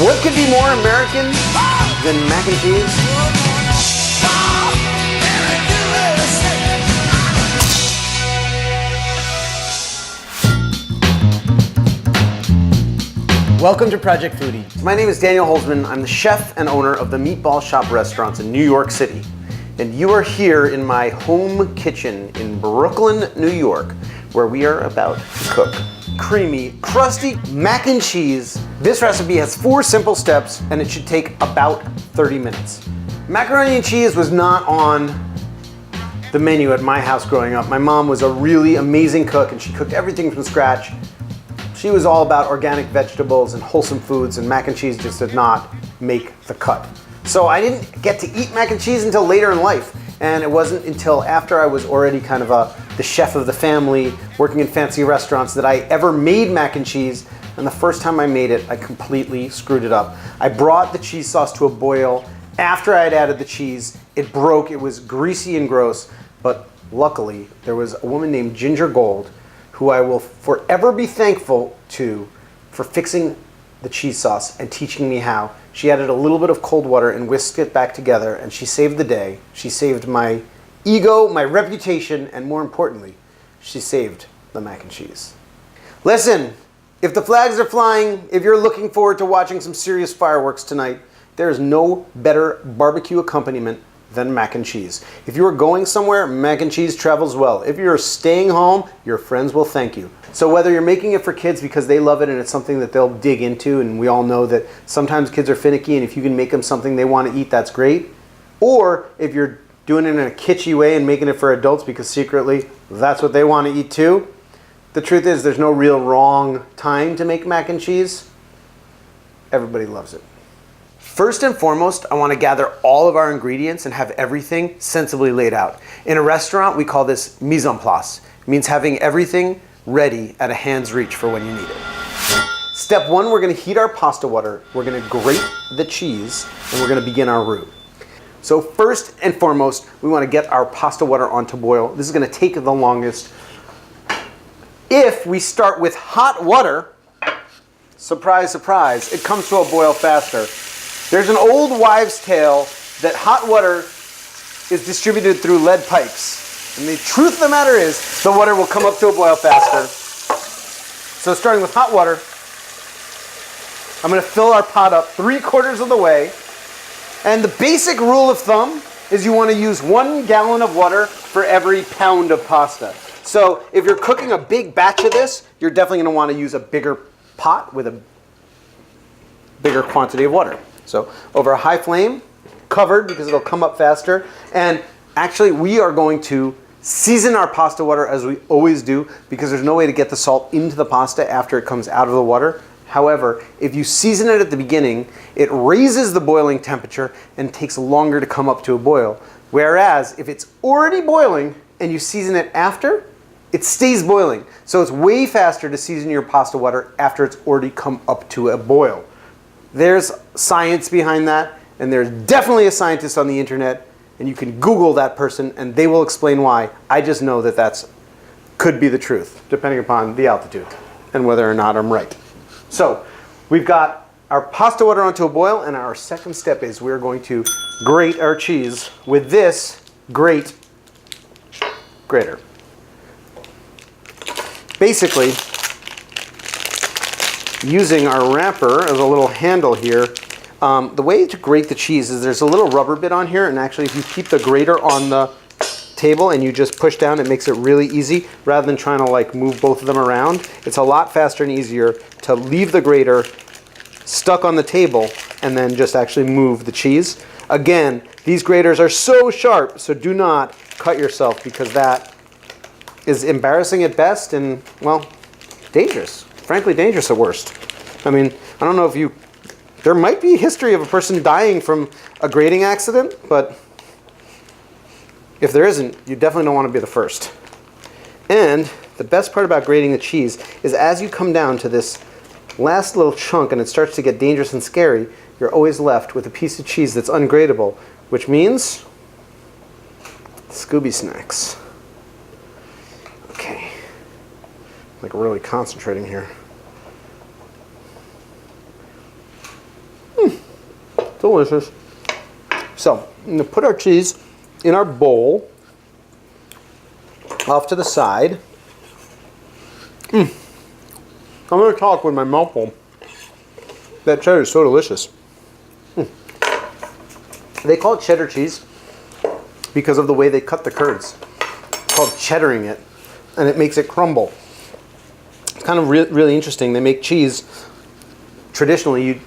What could be more American than mac and cheese? Welcome to Project Foodie. My name is Daniel Holzman. I'm the chef and owner of the Meatball Shop restaurants in New York City. And you are here in my home kitchen in Brooklyn, New York, where we are about to cook creamy, crusty mac and cheese. This recipe has 4 simple steps and it should take about 30 minutes. Macaroni and cheese was not on the menu at my house growing up. My mom was a really amazing cook and she cooked everything from scratch. She was all about organic vegetables and wholesome foods, and mac and cheese just did not make the cut. So I didn't get to eat mac and cheese until later in life. And it wasn't until after I was already kind of the chef of the family, working in fancy restaurants, that I ever made mac and cheese. And the first time I made it, I completely screwed it up. I brought the cheese sauce to a boil. After I had added the cheese, it broke. It was greasy and gross. But luckily, there was a woman named Ginger Gold, who I will forever be thankful to for fixing the cheese sauce and teaching me how. She added a little bit of cold water and whisked it back together, and she saved the day. She saved my ego, my reputation, and more importantly, she saved the mac and cheese. Listen, if the flags are flying, if you're looking forward to watching some serious fireworks tonight, there is no better barbecue accompaniment than mac and cheese. If you are going somewhere, mac and cheese travels well. If you're staying home, your friends will thank you. So whether you're making it for kids because they love it and it's something that they'll dig into, and we all know that sometimes kids are finicky, and if you can make them something they want to eat, that's great. Or if you're doing it in a kitschy way and making it for adults because secretly that's what they want to eat too, the truth is there's no real wrong time to make mac and cheese. Everybody loves it. First and foremost, I want to gather all of our ingredients and have everything sensibly laid out. In a restaurant, we call this mise en place. It means having everything ready at a hand's reach for when you need it. Step 1, we're going to heat our pasta water. We're going to grate the cheese, and we're going to begin our roux. So first and foremost, we want to get our pasta water onto boil. This is going to take the longest. If we start with hot water, surprise, surprise, it comes to a boil faster. There's an old wives' tale that hot water is distributed through lead pipes. And the truth of the matter is, the water will come up to a boil faster. So starting with hot water, I'm going to fill our pot up 3/4 of the way. And the basic rule of thumb is you want to use 1 gallon of water for every pound of pasta. So if you're cooking a big batch of this, you're definitely going to want to use a bigger pot with a bigger quantity of water. So over a high flame, covered because it'll come up faster. And actually we are going to season our pasta water as we always do, because there's no way to get the salt into the pasta after it comes out of the water. However, if you season it at the beginning, it raises the boiling temperature and takes longer to come up to a boil. Whereas if it's already boiling and you season it after, it stays boiling. So it's way faster to season your pasta water after it's already come up to a boil. There's science behind that, and there's definitely a scientist on the internet, and you can Google that person and they will explain why. I just know that that's could be the truth, depending upon the altitude and whether or not I'm right. So we've got our pasta water onto a boil, and our second step is we're going to grate our cheese with this grater. Basically, using our wrapper as a little handle here, the way to grate the cheese is there's a little rubber bit on here, and actually if you keep the grater on the table and you just push down, it makes it really easy rather than trying to like move both of them around. It's a lot faster and easier to leave the grater stuck on the table and then just actually move the cheese. Again, these graters are so sharp, so do not cut yourself, because that is embarrassing at best and, well, dangerous. Frankly, dangerous at worst. I mean, I don't know if you... There might be a history of a person dying from a grating accident, but if there isn't, you definitely don't want to be the first. And the best part about grating the cheese is as you come down to this last little chunk and it starts to get dangerous and scary, you're always left with a piece of cheese that's ungratable, which means Scooby snacks. Okay. Like really concentrating here. delicious. So I'm gonna put our cheese in our bowl, off to the side. I'm gonna talk with my mouth full. That cheddar is so delicious. They call it cheddar cheese because of the way they cut the curds. It's called cheddaring it, and it makes it crumble. It's kind of really interesting. They make cheese, traditionally you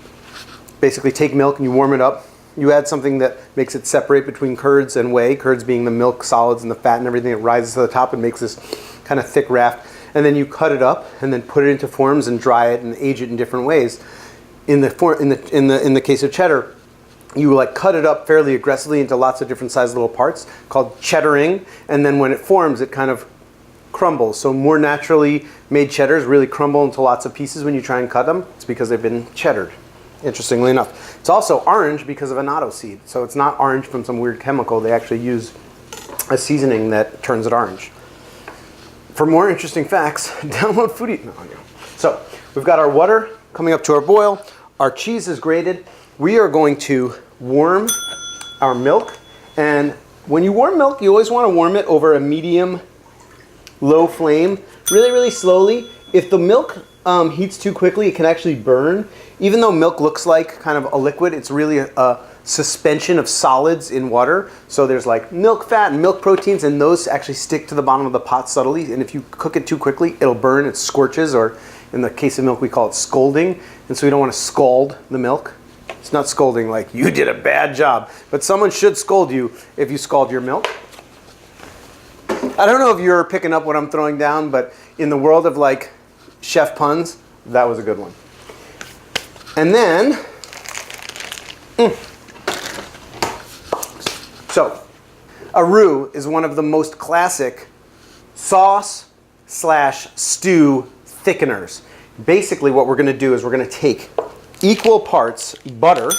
basically take milk and you warm it up. You add something that makes it separate between curds and whey, curds being the milk solids and the fat and everything that rises to the top and makes this kind of thick raft. And then you cut it up and then put it into forms and dry it and age it in different ways. In the case of cheddar, you like cut it up fairly aggressively into lots of different sized little parts called cheddaring, and then when it forms it kind of crumbles. So more naturally made cheddars really crumble into lots of pieces when you try and cut them. It's because they've been cheddared, interestingly enough. It's also orange because of annatto seed. So it's not orange from some weird chemical. They actually use a seasoning that turns it orange. For more interesting facts, download Foodie. No, yeah. So we've got our water coming up to our boil. Our cheese is grated. We are going to warm our milk. And when you warm milk, you always want to warm it over a medium low flame, really, really slowly. If the milk heats too quickly, it can actually burn. Even though milk looks like kind of a liquid, it's really a suspension of solids in water. So there's like milk fat and milk proteins, and those actually stick to the bottom of the pot subtly. And if you cook it too quickly, it'll burn. It scorches, or in the case of milk, we call it scalding. And so we don't want to scald the milk. It's not scolding like you did a bad job, but someone should scold you if you scald your milk. I don't know if you're picking up what I'm throwing down, but in the world of like chef puns, that was a good one. And then, so a roux is one of the most classic sauce / stew thickeners. Basically what we're going to do is we're going to take equal parts butter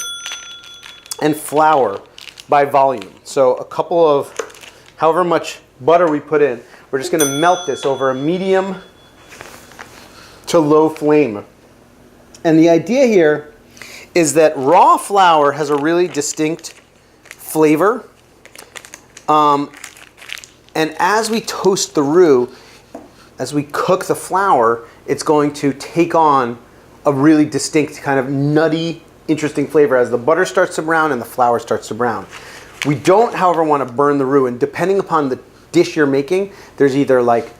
and flour by volume. So a couple of, however much butter we put in, we're just going to melt this over a medium to low flame. And the idea here is that raw flour has a really distinct flavor. And as we toast the roux, as we cook the flour, it's going to take on a really distinct kind of nutty, interesting flavor as the butter starts to brown and the flour starts to brown. We don't, however, want to burn the roux, and depending upon the dish you're making, there's either like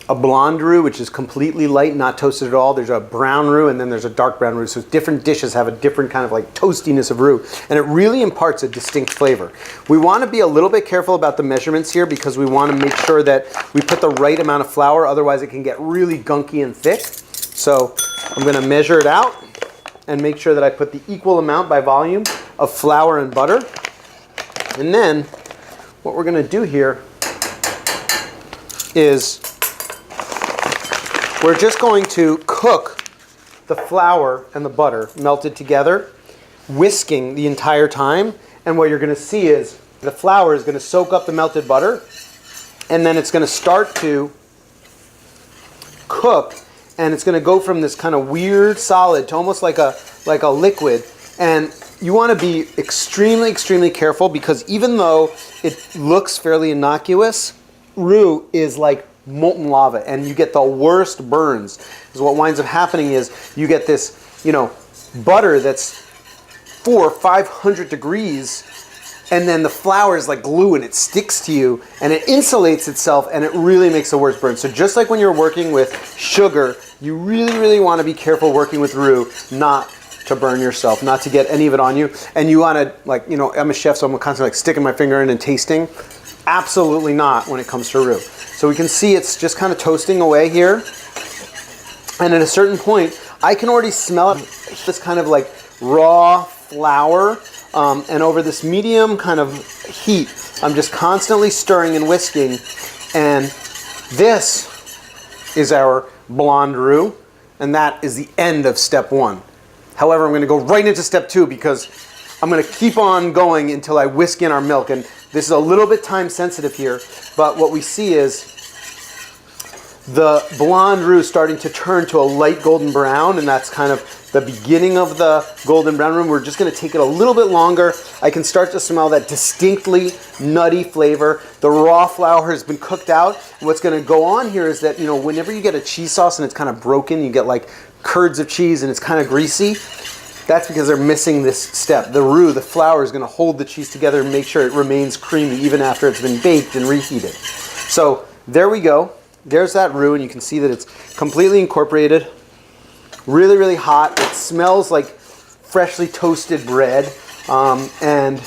a blonde roux, which is completely light, not toasted at all. There's a brown roux, and then there's a dark brown roux. So different dishes have a different kind of like toastiness of roux, and it really imparts a distinct flavor. We want to be a little bit careful about the measurements here because we want to make sure that we put the right amount of flour, otherwise it can get really gunky and thick. So I'm going to measure it out and make sure that I put the equal amount by volume of flour and butter. And then what we're going to do here is we're just going to cook the flour and the butter melted together, whisking the entire time. And what you're going to see is the flour is going to soak up the melted butter, and then it's going to start to cook, and it's going to go from this kind of weird solid to almost like a liquid. And you want to be extremely, extremely careful, because even though it looks fairly innocuous, roux is like molten lava, and you get the worst burns. Because what winds up happening is you get this, butter that's 400 or 500 degrees, and then the flour is like glue and it sticks to you and it insulates itself, and it really makes the worst burn. So just like when you're working with sugar, you really, really want to be careful working with roux not to burn yourself, not to get any of it on you. And you want to, I'm a chef, so I'm constantly like sticking my finger in and tasting. Absolutely not when it comes to roux. So we can see it's just kind of toasting away here. And at a certain point, I can already smell it, this kind of like raw flour. And over this medium kind of heat, I'm just constantly stirring and whisking. And this is our blonde roux. And that is the end of step 1. However, I'm going to go right into step 2 because I'm going to keep on going until I whisk in our milk. And this is a little bit time sensitive here, but what we see is the blonde roux starting to turn to a light golden brown, and that's kind of the beginning of the golden brown roux. We're just gonna take it a little bit longer. I can start to smell that distinctly nutty flavor. The raw flour has been cooked out. And what's gonna go on here is that, you know, whenever you get a cheese sauce and it's kind of broken, you get like curds of cheese and it's kind of greasy. That's because they're missing this step. The roux, the flour, is gonna hold the cheese together and make sure it remains creamy even after it's been baked and reheated. So there we go. There's that roux, and you can see that it's completely incorporated. Really, really hot. It smells like freshly toasted bread. And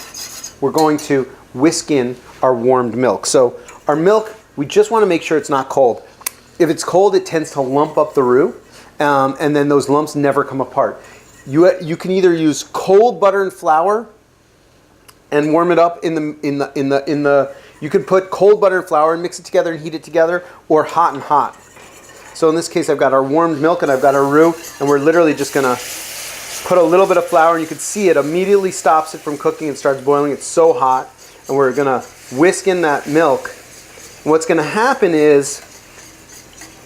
we're going to whisk in our warmed milk. So our milk, we just want to make sure it's not cold. If it's cold, it tends to lump up the roux, and then those lumps never come apart. You can either use cold butter and flour and warm it up in the. You can put cold butter and flour and mix it together and heat it together, or hot and hot. So in this case, I've got our warmed milk and I've got our roux, and we're literally just gonna put a little bit of flour, and you can see it immediately stops it from cooking and starts boiling. It's so hot, and we're gonna whisk in that milk. And what's gonna happen is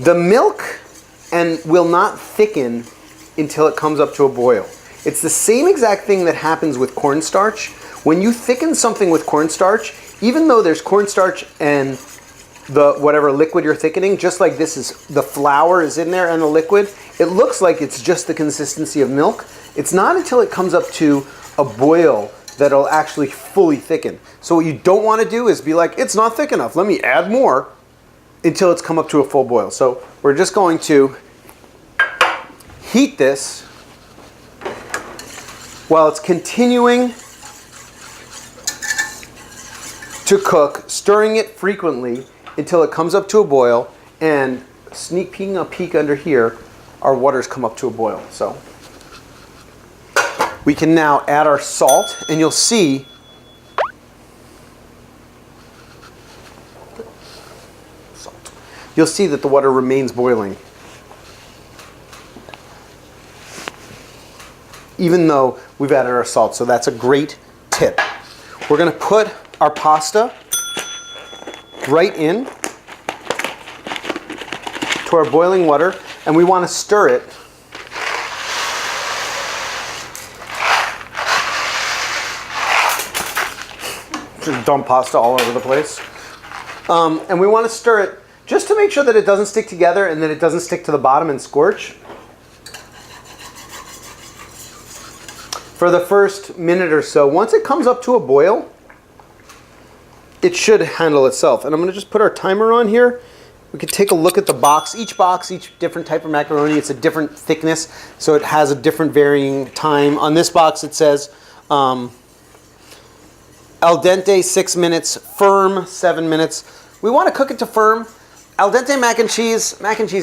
the milk will not thicken until it comes up to a boil. It's the same exact thing that happens with cornstarch. When you thicken something with cornstarch, even though there's cornstarch and the whatever liquid you're thickening, just like this is, the flour is in there and the liquid, it looks like it's just the consistency of milk. It's not until it comes up to a boil that it'll actually fully thicken. So what you don't want to do is be like, it's not thick enough, let me add more, until it's come up to a full boil. So we're just going to heat this while it's continuing to cook, stirring it frequently until it comes up to a boil. And sneaking a peek under here, our water's come up to a boil. So we can now add our salt, and you'll see that the water remains boiling, even though we've added our salt. So that's a great tip. We're gonna put our pasta right in to our boiling water, and we want to stir it just dump pasta all over the place, and we want to stir it just to make sure that it doesn't stick together and that it doesn't stick to the bottom and scorch for the first minute or so. Once it comes up to a boil, it should handle itself. And I'm going to just put our timer on here. We can take a look at the box. Each different type of macaroni. It's a different thickness, so it has a different varying time. On this box it says al dente 6 minutes, firm 7 minutes. We want to cook it to firm. Al dente mac and cheese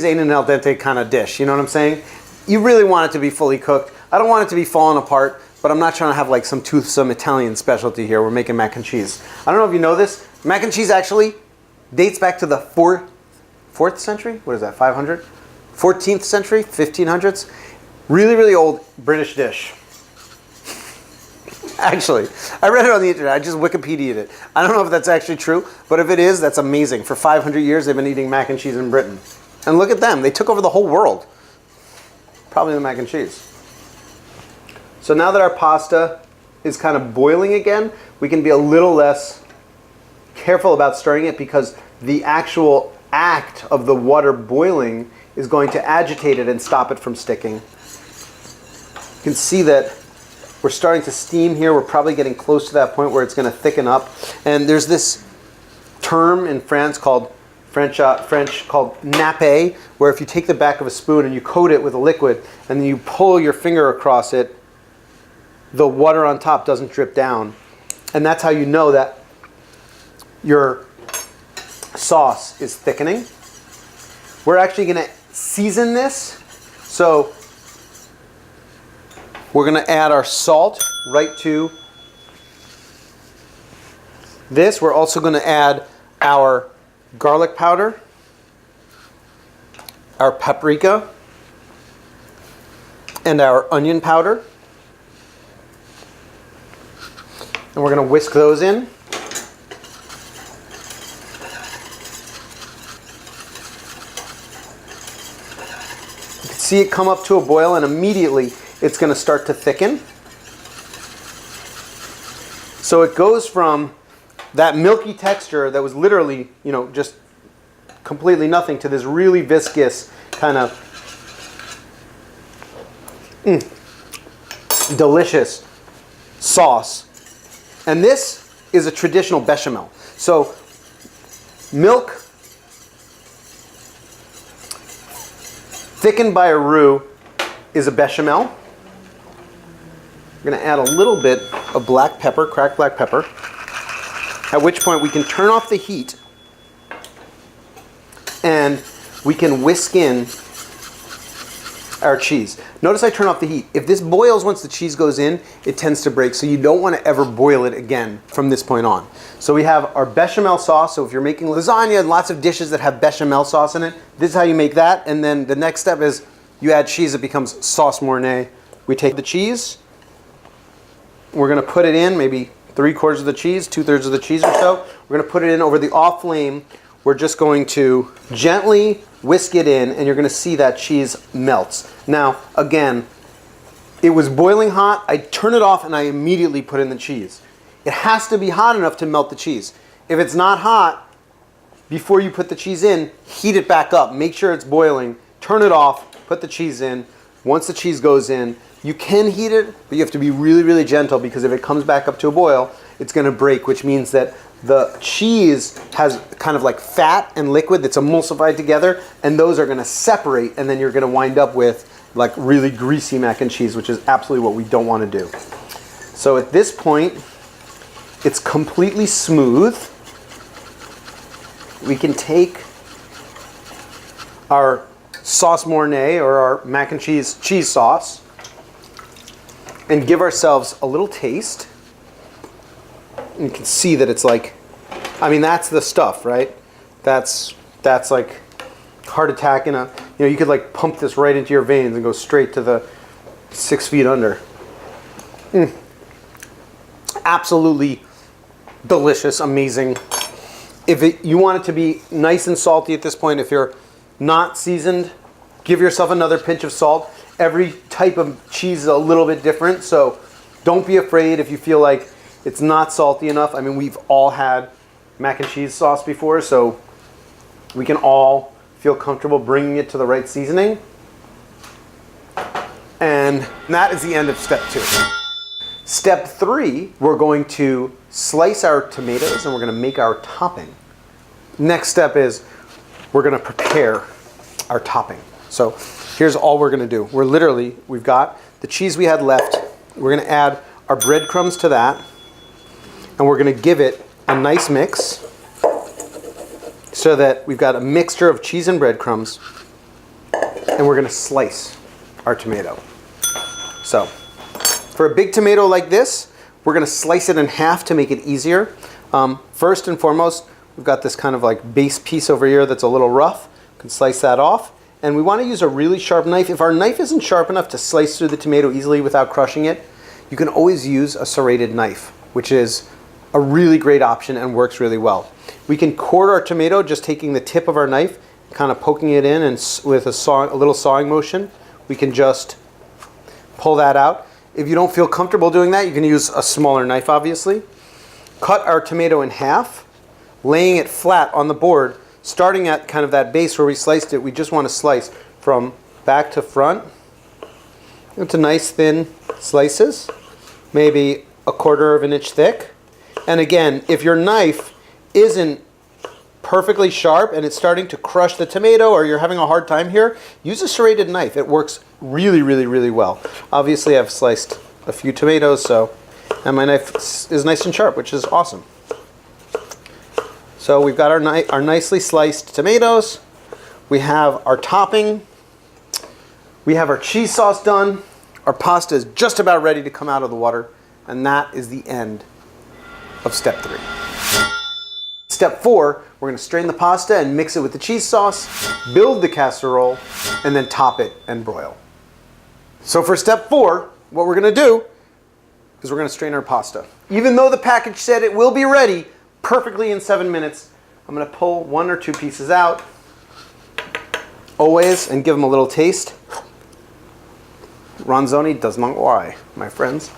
ain't an al dente kind of dish, you know what I'm saying? You really want it to be fully cooked. I don't want it to be falling apart, but I'm not trying to have like some toothsome Italian specialty here. We're making mac and cheese. I don't know if you know this. Mac and cheese actually dates back to the 4th century. What is that, 500? 14th century, 1500s. Really, really old British dish. Actually, I read it on the internet. I just Wikipedia'd it. I don't know if that's actually true, but if it is, that's amazing. For 500 years, they've been eating mac and cheese in Britain. And look at them. They took over the whole world. Probably the mac and cheese. So now that our pasta is kind of boiling again, we can be a little less careful about stirring it, because the actual act of the water boiling is going to agitate it and stop it from sticking. You can see that we're starting to steam here. We're probably getting close to that point where it's going to thicken up. And there's this term in France called French called nappe, where if you take the back of a spoon and you coat it with a liquid and then you pull your finger across it, the water on top doesn't drip down. And that's how you know that your sauce is thickening. We're actually going to season this. So we're going to add our salt right to this. We're also going to add our garlic powder, our paprika, and our onion powder. And we're going to whisk those in. You can see it come up to a boil, and immediately it's going to start to thicken. So it goes from that milky texture that was literally, you know, just completely nothing to this really viscous kind of delicious sauce. And this is a traditional bechamel. So milk thickened by a roux is a bechamel. We're going to add a little bit of black pepper, cracked black pepper, at which point we can turn off the heat and we can whisk in our cheese. Notice I turn off the heat. If this boils once the cheese goes in, it tends to break, so you don't want to ever boil it again from this point on. So we have our bechamel sauce. So if you're making lasagna and lots of dishes that have bechamel sauce in it, this is how you make that. And then the next step is you add cheese, it becomes sauce mornay. We take the cheese, we're going to put it in, maybe 3/4 of the cheese, 2/3 of the cheese or so. We're going to put it in over the off flame. We're just going to gently whisk it in, and you're going to see that cheese melts. Now, again, it was boiling hot. I turn it off and I immediately put in the cheese. It has to be hot enough to melt the cheese. If it's not hot, before you put the cheese in, heat it back up. Make sure it's boiling. Turn it off, put the cheese in. Once the cheese goes in, you can heat it, but you have to be really, really gentle, because if it comes back up to a boil, it's going to break, which means that the cheese has kind of like fat and liquid that's emulsified together, and those are going to separate, and then you're going to wind up with like really greasy mac and cheese, which is absolutely what we don't want to do. So at this point, it's completely smooth. We can take our sauce mornay, or our mac and cheese sauce, and give ourselves a little taste. You can see that it's like, I mean, that's the stuff, right? That's like heart attack in a, you know, you could like pump this right into your veins and go straight to the 6 feet under. Absolutely delicious, amazing. If you want it to be nice and salty at this point, if you're not seasoned, give yourself another pinch of salt. Every type of cheese is a little bit different, so don't be afraid if you feel like it's not salty enough. I mean, we've all had mac and cheese sauce before, so we can all feel comfortable bringing it to the right seasoning. And that is the end of step 2. Step 3, we're going to slice our tomatoes and we're going to make our topping. Next step is we're going to prepare our topping. So here's all we're going to do. We've got the cheese we had left. We're going to add our breadcrumbs to that, and we're going to give it a nice mix so that we've got a mixture of cheese and breadcrumbs, and we're going to slice our tomato. So for a big tomato like this, we're going to slice it in half to make it easier. First and foremost, we've got this kind of like base piece over here that's a little rough. You can slice that off. And we want to use a really sharp knife. If our knife isn't sharp enough to slice through the tomato easily without crushing it, you can always use a serrated knife, which is a really great option and works really well. We can quarter our tomato just taking the tip of our knife, kind of poking it in, and with a little sawing motion, we can just pull that out. If you don't feel comfortable doing that, you can use a smaller knife, obviously. Cut our tomato in half, laying it flat on the board. Starting at kind of that base where we sliced it, we just want to slice from back to front into nice thin slices, maybe 1/4 of an inch thick. And again, if your knife isn't perfectly sharp and it's starting to crush the tomato, or you're having a hard time here, use a serrated knife. It works really, really, really well. Obviously, I've sliced a few tomatoes, and my knife is nice and sharp, which is awesome. So we've got our nicely sliced tomatoes. We have our topping. We have our cheese sauce done. Our pasta is just about ready to come out of the water. And that is the end of step 3. Step 4, we're going to strain the pasta and mix it with the cheese sauce, build the casserole, and then top it and broil. So for step 4, what we're going to do is we're going to strain our pasta. Even though the package said it will be ready perfectly in 7 minutes, I'm going to pull 1 or 2 pieces out, always, and give them a little taste. Ronzoni does not lie, my friends.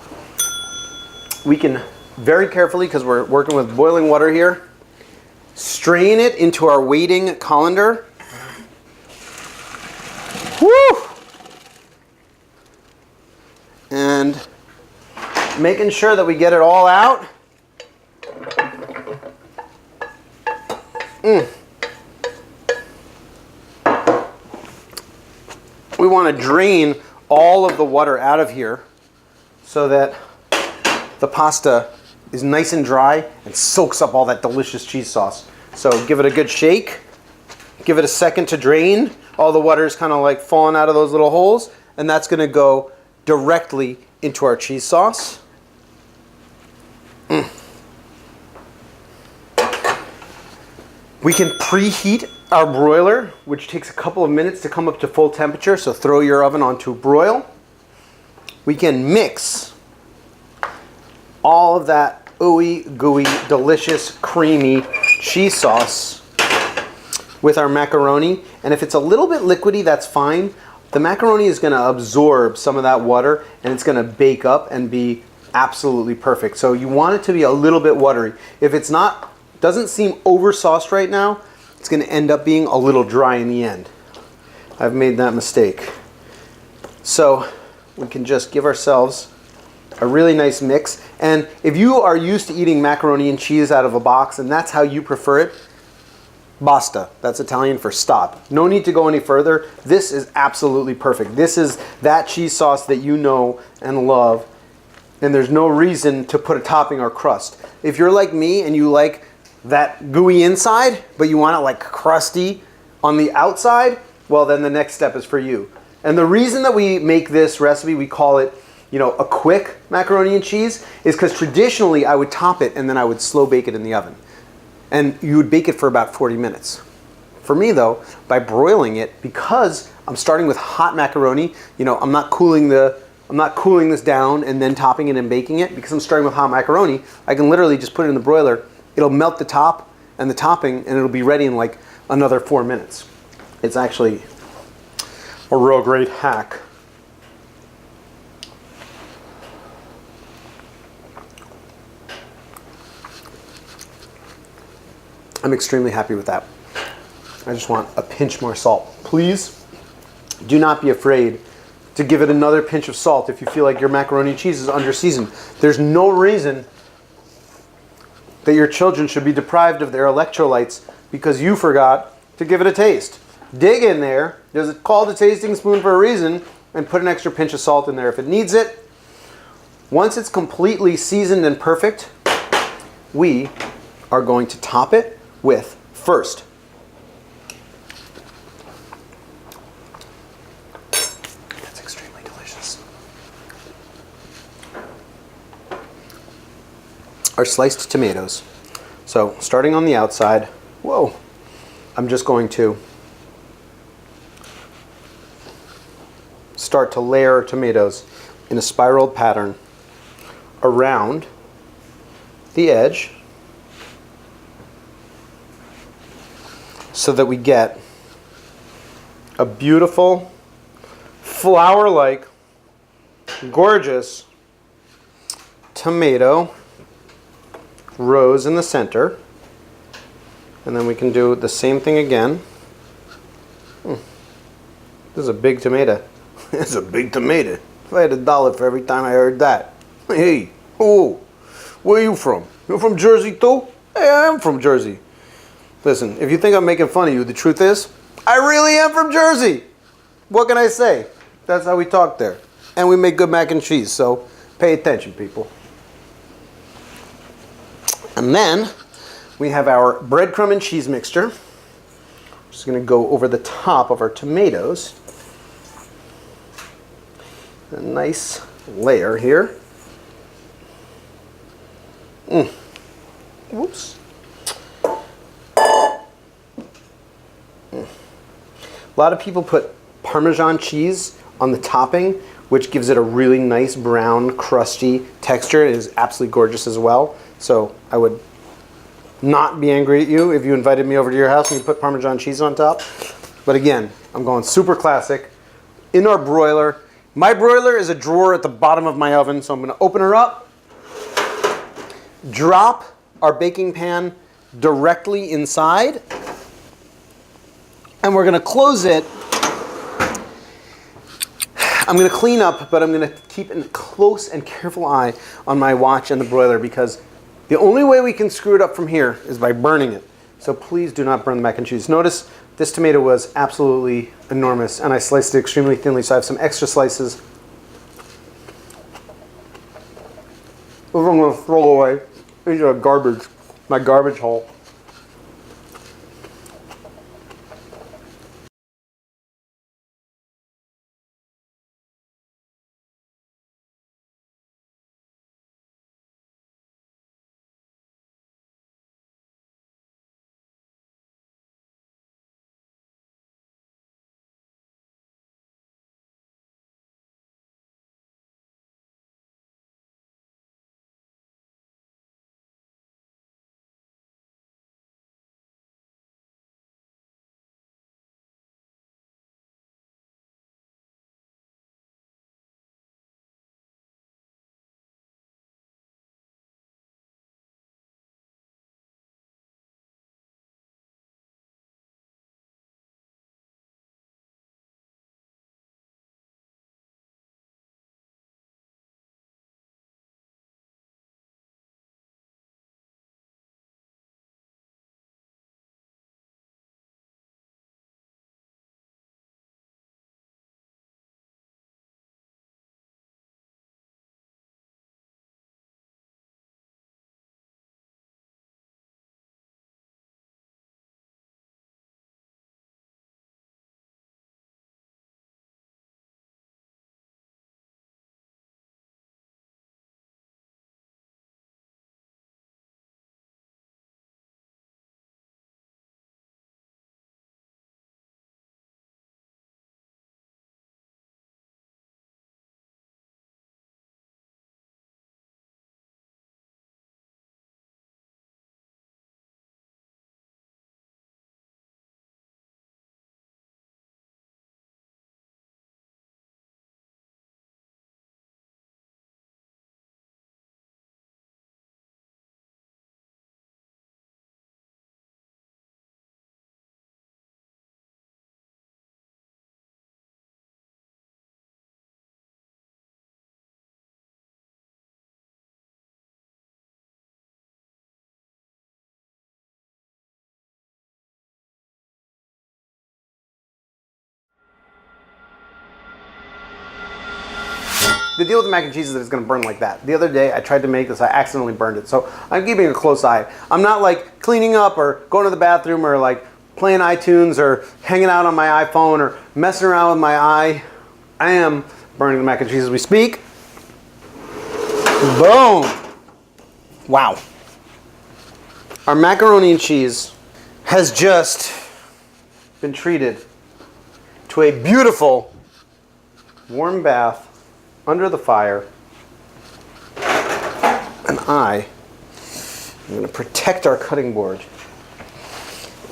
We can very carefully, because we're working with boiling water here, strain it into our waiting colander. Woo! And making sure that we get it all out. We want to drain all of the water out of here so that the pasta is nice and dry and soaks up all that delicious cheese sauce. So give it a good shake. Give it a second to drain. All the water is kind of like falling out of those little holes, and that's going to go directly into our cheese sauce. We can preheat our broiler, which takes a couple of minutes to come up to full temperature, so throw your oven onto broil. We can mix all of that ooey gooey, delicious, creamy cheese sauce with our macaroni. And if it's a little bit liquidy, that's fine. The macaroni is going to absorb some of that water, and it's going to bake up and be absolutely perfect. So you want it to be a little bit watery. If it's not, doesn't seem over sauced right now, it's going to end up being a little dry in the end. I've made that mistake. So we can just give ourselves a really nice mix. And if you are used to eating macaroni and cheese out of a box and that's how you prefer it, basta. That's Italian for stop. No need to go any further. This is absolutely perfect. This is that cheese sauce that you know and love, and there's no reason to put a topping or crust. If you're like me and you like that gooey inside, but you want it like crusty on the outside, well, then the next step is for you. And the reason that we make this recipe, we call it, you know, a quick macaroni and cheese, is because traditionally I would top it and then I would slow bake it in the oven. And you would bake it for about 40 minutes. For me though, by broiling it, because I'm starting with hot macaroni, you know, I'm not cooling this down and then topping it and baking it. Because I'm starting with hot macaroni, I can literally just put it in the broiler. It'll melt the top and the topping, and it'll be ready in like another 4 minutes. It's actually a real great hack. I'm extremely happy with that. I just want a pinch more salt. Please do not be afraid to give it another pinch of salt if you feel like your macaroni and cheese is under seasoned. There's no reason that your children should be deprived of their electrolytes because you forgot to give it a taste. Dig in there. There's called a tasting spoon for a reason, and put an extra pinch of salt in there if it needs it. Once it's completely seasoned and perfect, we are going to top it with first that's extremely delicious, our sliced tomatoes. So starting on the outside, whoa, I'm just going to start to layer tomatoes in a spiraled pattern around the edge so that we get a beautiful, flower-like, gorgeous tomato rows in the center. And then we can do the same thing again. This is a big tomato. This is a big tomato. If I had $1 for every time I heard that. Hey, oh, where are you from? You're from Jersey too? Hey, I am from Jersey. Listen, if you think I'm making fun of you, the truth is, I really am from Jersey. What can I say? That's how we talk there. And we make good mac and cheese, so pay attention, people. And then we have our breadcrumb and cheese mixture. Just going to go over the top of our tomatoes. A nice layer here. Whoops. A lot of people put Parmesan cheese on the topping, which gives it a really nice brown, crusty texture. It is absolutely gorgeous as well. So I would not be angry at you if you invited me over to your house and you put Parmesan cheese on top. But again, I'm going super classic. In our broiler, My broiler is a drawer at the bottom of my oven, so I'm going to open her up, drop our baking pan directly inside, and we're going to close it. I'm going to clean up, but I'm going to keep a close and careful eye on my watch and the broiler, because the only way we can screw it up from here is by burning it. So please do not burn the mac and cheese. Notice this tomato was absolutely enormous, and I sliced it extremely thinly, so I have some extra slices. Those I'm going to throw away into my garbage hole. The deal with the mac and cheese is that it's going to burn like that. The other day I tried to make this, I accidentally burned it. So I'm keeping a close eye. I'm not like cleaning up or going to the bathroom or like playing iTunes or hanging out on my iPhone or messing around with my eye. I am burning the mac and cheese as we speak. Boom! Wow. Our macaroni and cheese has just been treated to a beautiful warm bath under the fire, and I am going to protect our cutting board,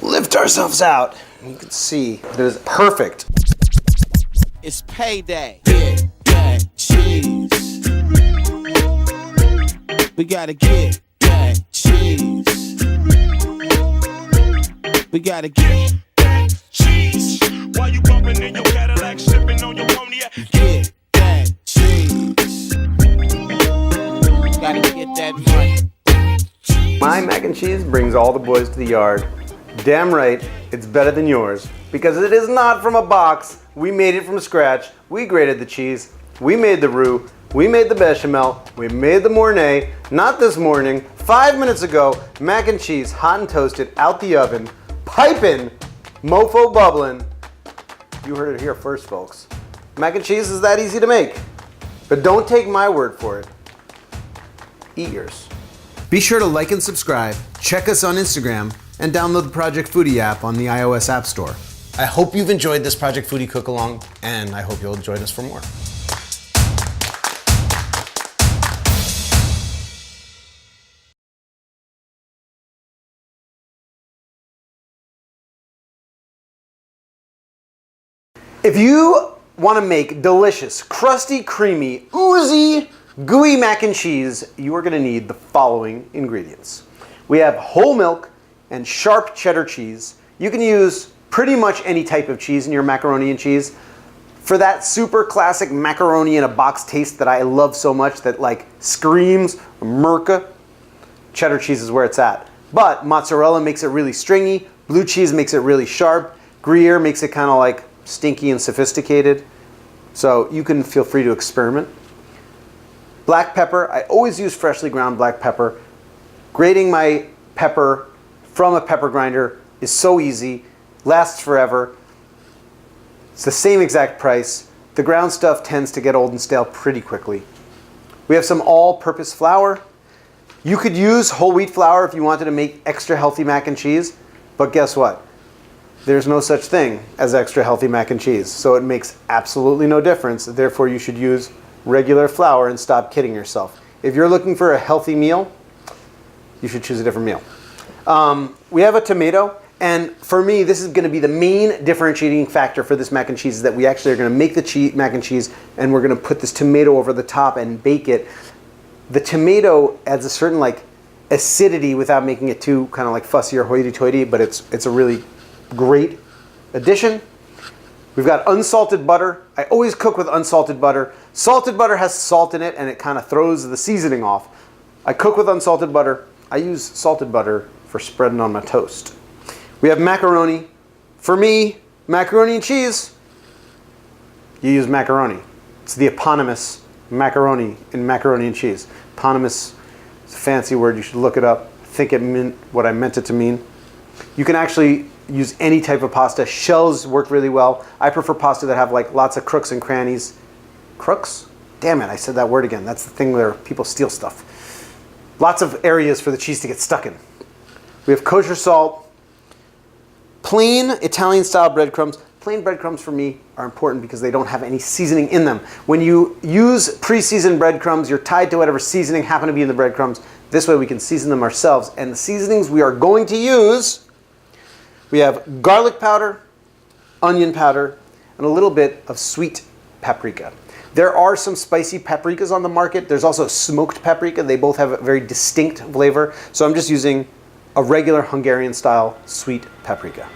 lift ourselves out, and you can see that it is perfect. It's payday. Get that cheese. We gotta get that cheese. We gotta get that cheese. While you bumping in your Cadillac, sipping on your cognac. Get that cheese. Gotta get that money. My mac and cheese brings all the boys to the yard. Damn right, it's better than yours. Because it is not from a box. We made it from scratch. We grated the cheese. We made the roux. We made the bechamel. We made the mornay. Not this morning. 5 minutes ago, mac and cheese, hot and toasted, out the oven, piping, mofo bubbling. You heard it here first, folks. Mac and cheese is that easy to make. But don't take my word for it. Eat yours. Be sure to like and subscribe, check us on Instagram, and download the Project Foodie app on the iOS App Store. I hope you've enjoyed this Project Foodie cook-along, and I hope you'll join us for more. If you want to make delicious, crusty, creamy, oozy, gooey mac and cheese, you are going to need the following ingredients. We have whole milk and sharp cheddar cheese. You can use pretty much any type of cheese in your macaroni and cheese. For that super classic macaroni in a box taste that I love so much that like screams America, cheddar cheese is where it's at. But mozzarella makes it really stringy, blue cheese makes it really sharp, Gruyere makes it kind of like stinky and sophisticated. So you can feel free to experiment. Black pepper, I always use freshly ground black pepper. Grating my pepper from a pepper grinder is so easy, lasts forever. It's the same exact price. The ground stuff tends to get old and stale pretty quickly. We have some all-purpose flour. You could use whole wheat flour if you wanted to make extra healthy mac and cheese, but guess what? There's no such thing as extra healthy mac and cheese, so it makes absolutely no difference. Therefore, you should use regular flour and stop kidding yourself. If you're looking for a healthy meal, you should choose a different meal. We have a tomato, and for me, this is going to be the main differentiating factor for this mac and cheese, is that we actually are going to make the mac and cheese, and we're going to put this tomato over the top and bake it. The tomato adds a certain like acidity without making it too kind of like fussy or hoity-toity, but it's a really great addition. We've got unsalted butter. I always cook with unsalted butter. Salted butter has salt in it and it kind of throws the seasoning off. I cook with unsalted butter. I use salted butter for spreading on my toast. We have macaroni. For me, macaroni and cheese, you use macaroni. It's the eponymous macaroni in macaroni and cheese. Eponymous is a fancy word. You should look it up. I think it meant what I meant it to mean. You can actually use any type of pasta. Shells work really well. I prefer pasta that have like lots of crooks and crannies. Crooks? Damn it, I said that word again. That's the thing where people steal stuff. Lots of areas for the cheese to get stuck in. We have kosher salt. Plain Italian style breadcrumbs. Plain breadcrumbs for me are important because they don't have any seasoning in them. When you use pre-seasoned breadcrumbs, you're tied to whatever seasoning happen to be in the breadcrumbs. This way we can season them ourselves. And the seasonings we are going to use, we have garlic powder, onion powder, and a little bit of sweet paprika. There are some spicy paprikas on the market. There's also smoked paprika. They both have a very distinct flavor. So I'm just using a regular Hungarian style sweet paprika.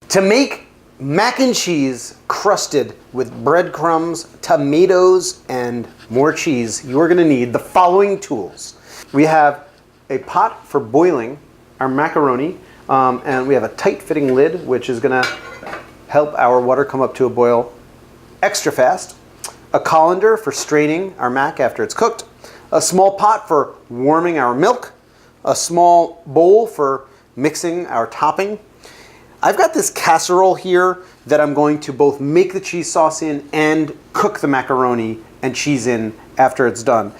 To make mac and cheese crusted with breadcrumbs, tomatoes, and more cheese, you are going to need the following tools. We have a pot for boiling our macaroni, and we have a tight-fitting lid, which is going to help our water come up to a boil extra fast. A colander for straining our mac after it's cooked. A small pot for warming our milk. A small bowl for mixing our topping. I've got this casserole here that I'm going to both make the cheese sauce in and cook the macaroni and cheese in after it's done.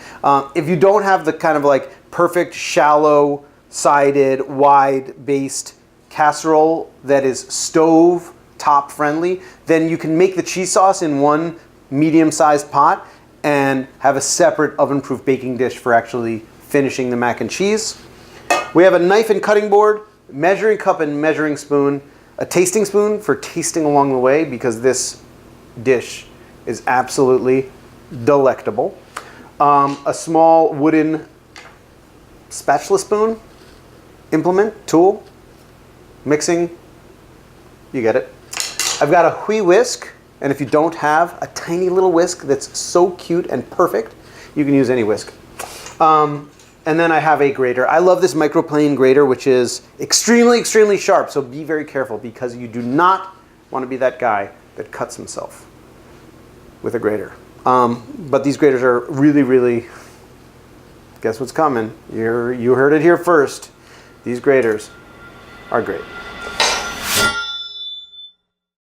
If you don't have the kind of like perfect shallow sided wide based casserole that is stove top friendly, then you can make the cheese sauce in one medium sized pot and have a separate oven proof baking dish for actually finishing the mac and cheese. We have a knife and cutting board, measuring cup and measuring spoon, a tasting spoon for tasting along the way because this dish is absolutely delectable. A small wooden spatula spoon, implement, tool, mixing, you get it. I've got a wee whisk, and if you don't have a tiny little whisk that's so cute and perfect, you can use any whisk. And then I have a grater. I love this microplane grater, which is extremely, extremely sharp. So be very careful because you do not want to be that guy that cuts himself with a grater. But these graters are really, really, guess what's coming? You heard it here first. These graters are great.